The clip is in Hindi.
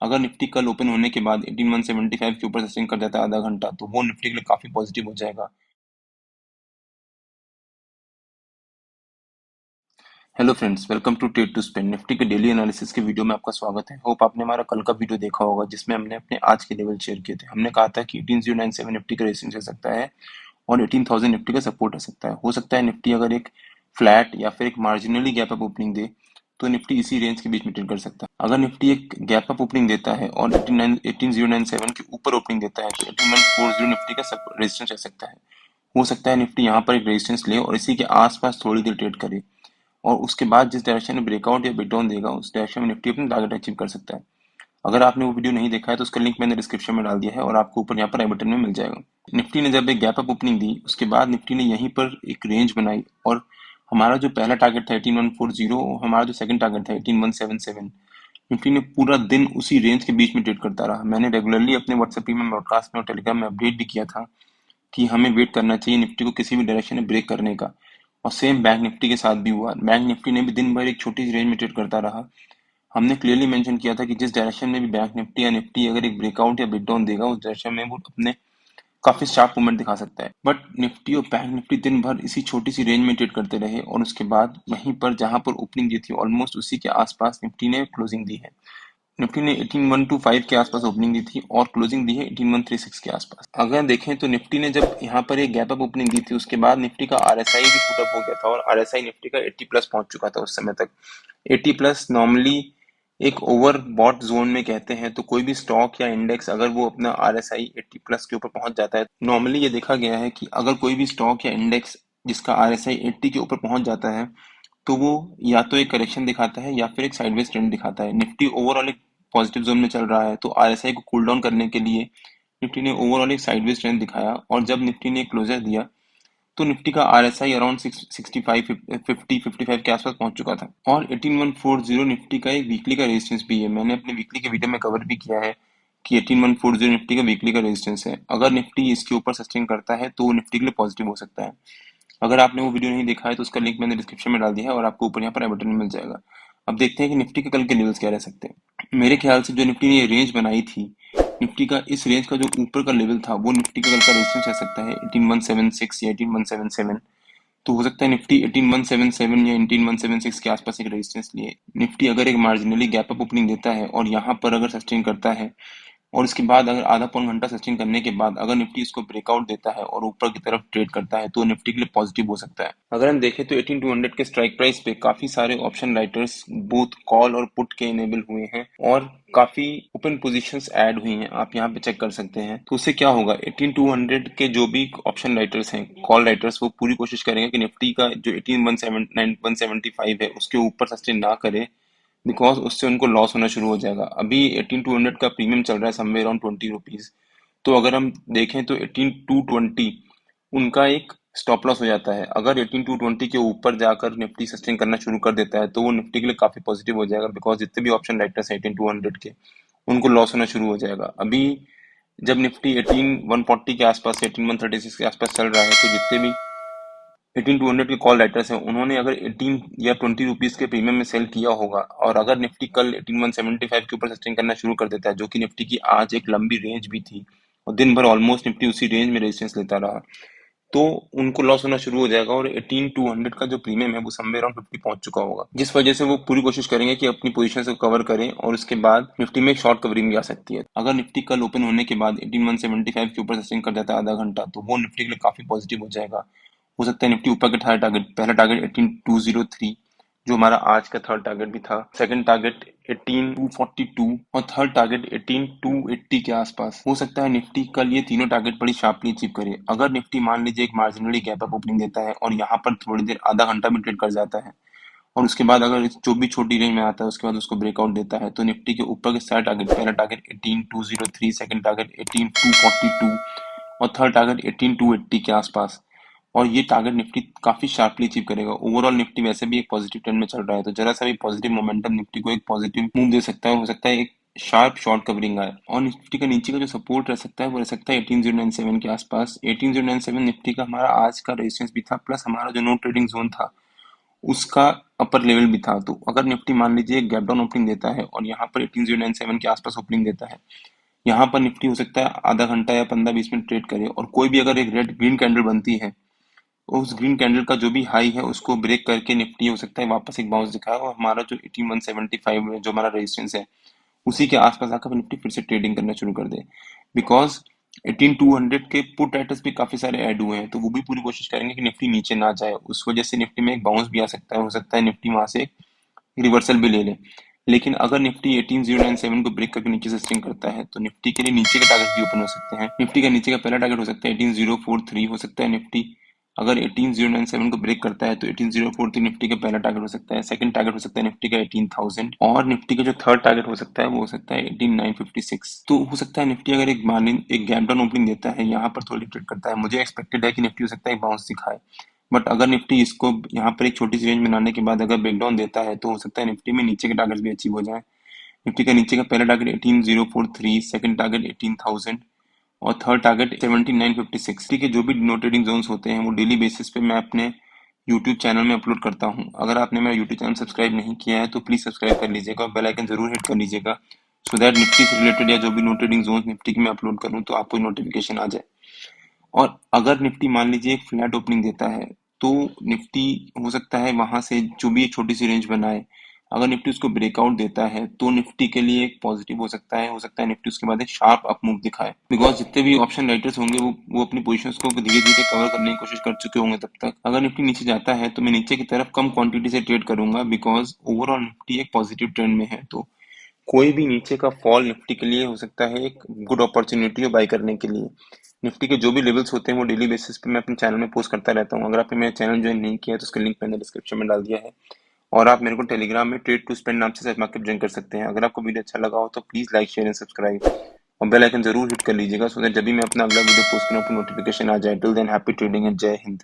अगर निफ्टी कल ओपन होने के बाद 18175 के ऊपर सस्टेन कर जाता है आधा घंटा, तो वो निफ्टी के लिए काफी पॉजिटिव हो जाएगा। Hello friends, welcome to trade to spend. Nifty के डेली एनालिसिस के वीडियो में आपका स्वागत है। होप आपने हमारा कल का वीडियो देखा होगा जिसमें हमने अपने आज के लेवल शेयर किए थे। हमने कहा था कि 18097 निफ्टी का रेजिस्टेंस हो सकता है और 18000 निफ्टी का सपोर्ट हो सकता है। निफ्टी अगर एक फ्लैट या फिर एक मार्जिनली गैप अप ओपनिंग दे तो निफ्टी इसी रेंज के बीच में ट्रेड कर सकता है। अगर निफ्टी एक गैप अप ओपनिंग देता है और 18097 के ऊपर ओपनिंग देता है तो 18140 निफ्टी का रेजिस्टेंस रह सकता है। हो सकता है निफ्टी यहाँ पर एक रेजिस्टेंस ले और इसी के आसपास थोड़ी देर ट्रेड करे और उसके बाद जिस डायरेक्शन में ब्रेकआउट या ब्रेकडाउन देगा उस डायरेक्शन में निफ्टी अपना टारगेट अचीव कर सकता है। अगर आपने वो वीडियो नहीं देखा है तो उसका लिंक मैंने डिस्क्रिप्शन में डाल दिया है और आपको ऊपर यहाँ पर आई बटन में मिल जाएगा। निफ्टी ने जब एक गैप अप ओपनिंग दी उसके बाद निफ्टी ने यहीं पर एक रेंज बनाई और हमारा जो पहला टारगेट था 18140, हमारा जो सेकंड टारगेट था 18177, निफ्टी ने पूरा दिन उसी रेंज के बीच में ट्रेड करता रहा। मैंने रेगुलरली अपने व्हाट्सएप में, ब्रॉडकास्ट में और टेलीग्राम में अपडेट भी किया था कि हमें वेट करना चाहिए निफ्टी को किसी भी डायरेक्शन में ब्रेक करने का। और सेम बैंक निफ्टी के साथ भी हुआ। बैंक निफ्टी ने भी दिन भर एक छोटी सी रेंज में ट्रेड करता रहा। हमने क्लियरली मेंशन किया था कि जिस डायरेक्शन में भी बैंक निफ्टी या निफ्टी अगर एक ब्रेकआउट या ब्रेकडाउन देगा उस डायरेक्शन में वो अपने काफी शार्प मूवमेंट दिखा सकता है। बट निफ्टी और बैंक निफ्टी दिन भर इसी छोटी सी रेंज में ट्रेड करते रहे और उसके बाद वहीं पर जहां पर ओपनिंग दी थी ऑलमोस्ट उसी के आसपास निफ्टी ने क्लोजिंग दी है। निफ्टी ने 18125 के आसपास ओपनिंग दी थी और क्लोजिंग दी है 18136 के आसपास। अगर देखें तो निफ्टी ने जब यहाँ पर एक गैप अप ओपनिंग दी थी उसके बाद निफ्टी का आरएसआई भी शूट अप हो गया था और आरएसआई निफ्टी का 80 प्लस पहुंच चुका था उस समय तक। 80 प्लस नॉर्मली एक ओवर बॉट जोन में कहते हैं। तो कोई भी स्टॉक या इंडेक्स अगर वो अपना आरएसआई 80 प्लस के ऊपर पहुंच जाता है, नॉर्मली ये देखा गया है कि अगर कोई भी स्टॉक या इंडेक्स जिसका आरएसआई 80 के ऊपर पहुंच जाता है तो वो या तो एक करेक्शन दिखाता है या फिर एक साइडवेज ट्रेंड दिखाता है। निफ्टी ओवरऑल एक पॉजिटिव जोन में चल रहा है तो आरएसआई को कूल डाउन करने के लिए निफ्टी ने ओवरऑल एक साइडवेज ट्रेंड दिखाया और जब निफ्टी ने क्लोजर दिया तो निफ्टी का आरएसआई अराउंड 65 के आसपास पहुंच चुका था। और 18140 निफ्टी का एक वीकली का रेजिस्टेंस भी है। मैंने अपने वीकली के वीडियो में कवर भी किया है कि 18140 निफ्टी का वीकली का रेजिस्टेंस है। अगर निफ्टी इसके ऊपर सस्टेन करता है तो वो निफ्टी के लिए पॉजिटिव हो सकता है। अगर आपने वो वीडियो नहीं देखा है तो उसका लिंक मैंने डिस्क्रिप्शन में डाल दिया है और आपको ऊपर यहाँ पर आई बटन में मिल जाएगा। अब देखते हैं कि निफ्टी के कल के लेवल्स क्या रह सकते हैं। मेरे ख्याल से जो निफ्टी ने ये रेंज बनाई थी, निफ्टी का इस रेंज का जो ऊपर का लेवल था वो निफ्टी का कल का रेजिस्टेंस रह सकता है 18176 या 18177। तो हो सकता है निफ्टी 18177 या 18176 के आसपास एक रेजिस्टेंस लिए। निफ्टी अगर एक मार्जिनली गैप अप ओपनिंग देता है और यहाँ पर अगर सस्टेन करता है और इसके बाद अगर आधा पौन घंटा सस्टेन करने के बाद अगर निफ्टी इसको ब्रेकआउट देता है और ऊपर की तरफ ट्रेड करता है तो निफ्टी के लिए पॉजिटिव हो सकता है। अगर हम देखें तो 18200 के स्ट्राइक प्राइस पे काफी सारे ऑप्शन राइटर्स बोथ कॉल और पुट के इनेबल हुए हैं और काफी ओपन पोजीशंस ऐड हुई हैं। आप यहाँ पे चेक कर सकते हैं। तो उससे क्या होगा, 18200 के जो भी ऑप्शन राइटर्स हैं, कॉल राइटर्स, वो पूरी कोशिश करेंगे कि निफ्टी का जो 18175 है उसके ऊपर सस्टेन ना करे, बिकॉज उससे उनको लॉस होना शुरू हो जाएगा। अभी 18200 का प्रीमियम चल रहा है समवेयर अराउंड 20 रुपीज। तो अगर हम देखें तो 18220 उनका एक स्टॉप लॉस हो जाता है। अगर 18220 के ऊपर जाकर निफ्टी सस्टेन करना शुरू कर देता है तो वो निफ्टी के लिए काफी पॉजिटिव हो जाएगा, बिकॉज जितने भी ऑप्शन राइटर्स हैं 18200 के, उनको लॉस होना शुरू हो जाएगा। अभी जब निफ्टी 18140 के आसपास, 18136 के आसपास चल रहा है, तो जितने भी 18200 के कॉल राइटर्स हैं उन्होंने अगर 18 या 20 रुपीज के प्रीमियम में सेल किया होगा और अगर निफ्टी कल 18175 के ऊपर सस्टेन करना शुरू कर देता है, जो कि निफ्टी की आज एक लंबी रेंज भी थी और दिन भर ऑलमोस्ट निफ्टी उसी रेंज में रेजिस्टेंस लेता रहा, तो उनको लॉस होना शुरू हो जाएगा और 18200 का जो प्रीमियम है वो समवेयर अराउंड 50 पहुंच चुका होगा, जिस वजह से वो पूरी कोशिश करेंगे कि अपनी पोजीशन को कवर करें और उसके बाद निफ्टी में एक शॉर्ट कवरिंग भी आ सकती है। अगर निफ्टी कल ओपन होने के बाद 18175 के ऊपर सस्टेन कर जाता है आधा घंटा तो वो निफ्टी के लिए काफी पॉजिटिव हो जाएगा। हो सकता है निफ्टी ऊपर के थार्ड टारगेट, पहला टारगेट 18203 जो हमारा आज का थर्ड टारगेट भी था, सेकंड टारगेट 18242 और थर्ड टारगेट 18280 के आसपास। हो सकता है निफ्टी कल ये तीनों टारगेट बड़ी शार्पली अचीव करे। अगर निफ्टी मान लीजिए एक मार्जिनली गैप अप ओपनिंग देता है और यहाँ पर थोड़ी देर आधा घंटा भी ट्रेड कर जाता है और उसके बाद अगर जो भी छोटी रेंज में आता है उसके बाद उसको ब्रेकआउट देता है तो निफ्टी के ऊपर के सारे टारगेट, पहला टारगेट 18203, सेकंड टारगेट 18242 और थर्ड टारगेट 18280 के आसपास। और ये टारगेट निफ्टी काफी शार्पली अचीव करेगा। ओवरऑल निफ्टी वैसे भी एक पॉजिटिव ट्रेंड में चल रहा है तो जरा सा भी पॉजिटिव मोमेंटम निफ्टी को एक पॉजिटिव मूव दे सकता है। हो सकता है एक शार्प शॉर्ट कवरिंग आए और निफ्टी का नीचे का जो सपोर्ट रह सकता है वो रह सकता है 18097 के आसपास। 18097 निफ्टी का हमारा आज का रेजिस्टेंस भी था प्लस हमारा जो नो ट्रेडिंग जोन था उसका अपर लेवल भी था। तो अगर निफ्टी मान लीजिए गैप डाउन ओपनिंग देता है और यहाँ पर 18097 के आसपास ओपनिंग देता है, यहाँ पर निफ्टी हो सकता है आधा घंटा या 15-20 मिनट ट्रेड करे और कोई भी अगर एक रेड ग्रीन कैंडल बनती है, उस ग्रीन कैंडल का जो भी हाई है उसको ब्रेक करके निफ्टी हो सकता है वापस एक बाउंस दिखाए और हमारा जो 18175 है जो हमारा रेजिस्टेंस है उसी के आसपास आकर निफ्टी फिर से ट्रेडिंग करना शुरू कर दे। बिकॉज 18200 के पुट राइटर्स भी काफी सारे ऐड हुए हैं, तो वो भी पूरी कोशिश करेंगे कि निफ्टी नीचे ना जाए। उस वजह से निफ्टी में एक बाउंस भी आ सकता है, हो सकता है निफ्टी वहां से रिवर्सल भी ले ले। लेकिन अगर निफ्टी 18097 को ब्रेक करके नीचे से स्विंग करता है तो निफ्टी के लिए नीचे के टारगेट भी ओपन हो सकते हैं। निफ्टी का नीचे का पहला टारगेट हो सकता है 18043 हो सकता है निफ्टी। अगर 18097 को ब्रेक करता है तो 18043 निफ्टी का पहला टारगेट हो सकता है। सेकंड टारगेट हो सकता है निफ्टी का 18000 और निफ्टी का जो थर्ड टारगेट हो सकता है वो हो सकता है 18956। तो हो सकता है निफ्टी अगर एक गैप डाउन ओपनिंग देता है, यहाँ पर थोड़ी ट्रेड करता है, मुझे एक्सपेक्टेड है कि निफ्टी हो सकता है एक बाउंस दिखाए। बट अगर निफ्टी इसको यहाँ पर एक छोटी सी रेंज बनाने के बाद अगर ब्रेकडाउन देता है तो हो सकता है निफ्टी में नीचे के टारगेट भी अचीव हो जाए। निफ्टी का नीचे का पहला टारगेट 18043, सेकंड टारगेट 18000 और थर्ड टारगेट 17956। ठीक है, जो भी नो ट्रेडिंग जोन्स होते हैं वो डेली बेसिस पे मैं अपने यूट्यूब चैनल में अपलोड करता हूँ। अगर आपने मेरा यूट्यूब चैनल सब्सक्राइब नहीं किया है तो प्लीज सब्सक्राइब कर लीजिएगा और बेल आइकन जरूर हिट कर लीजिएगा, सो दैट निफ्टी से रिलेटेड या जो भी नो ट्रेडिंग जोन निफ्टी की मैं अपलोड करूँ तो आपको नोटिफिकेशन आ जाए। और अगर निफ्टी मान लीजिए एक फ्लैट ओपनिंग देता है तो निफ्टी हो सकता है वहां से जो भी एक छोटी सी रेंज बनाए, अगर निफ्टी उसको ब्रेकआउट देता है तो निफ्टी के लिए एक पॉजिटिव हो सकता है निफ्टी उसके बाद एक शार्प अप मूव दिखाए। बिकॉज जितने भी ऑप्शन राइटर्स होंगे वो अपनी पोजीशंस को धीरे धीरे कवर करने की कोशिश कर चुके होंगे तब तक। अगर निफ्टी नीचे जाता है तो मैं नीचे की तरफ कम क्वांटिटी से ट्रेड करूंगा, बिकॉज ओवरऑल निफ्टी एक पॉजिटिव ट्रेंड में है। तो कोई भी नीचे का फॉल निफ्टी के लिए हो सकता है एक गुड अपॉर्चुनिटी है बाय करने के लिए। निफ्टी के जो भी लेवल्स होते हैं वो डेली बेसिस पे मैं अपने चैनल में पोस्ट करता रहता हूँ। अगर आपने मेरा चैनल ज्वाइन नहीं किया है तो उसका लिंक मैंने डिस्क्रिप्शन में डाल दिया है और आप मेरे को टेलीग्राम में ट्रेड टू स्पेंड नाम से सेट मार्केट ज्वाइन कर सकते हैं। अगर आपको वीडियो अच्छा लगा हो तो please like share and subscribe और बेल आइकन जरूर हिट कर लीजिएगा, सो दैट जब भी मैं अपना अगला वीडियो पोस्ट करूँ आपको नोटिफिकेशन आ जाए। Till than happy trading and जय हिंद।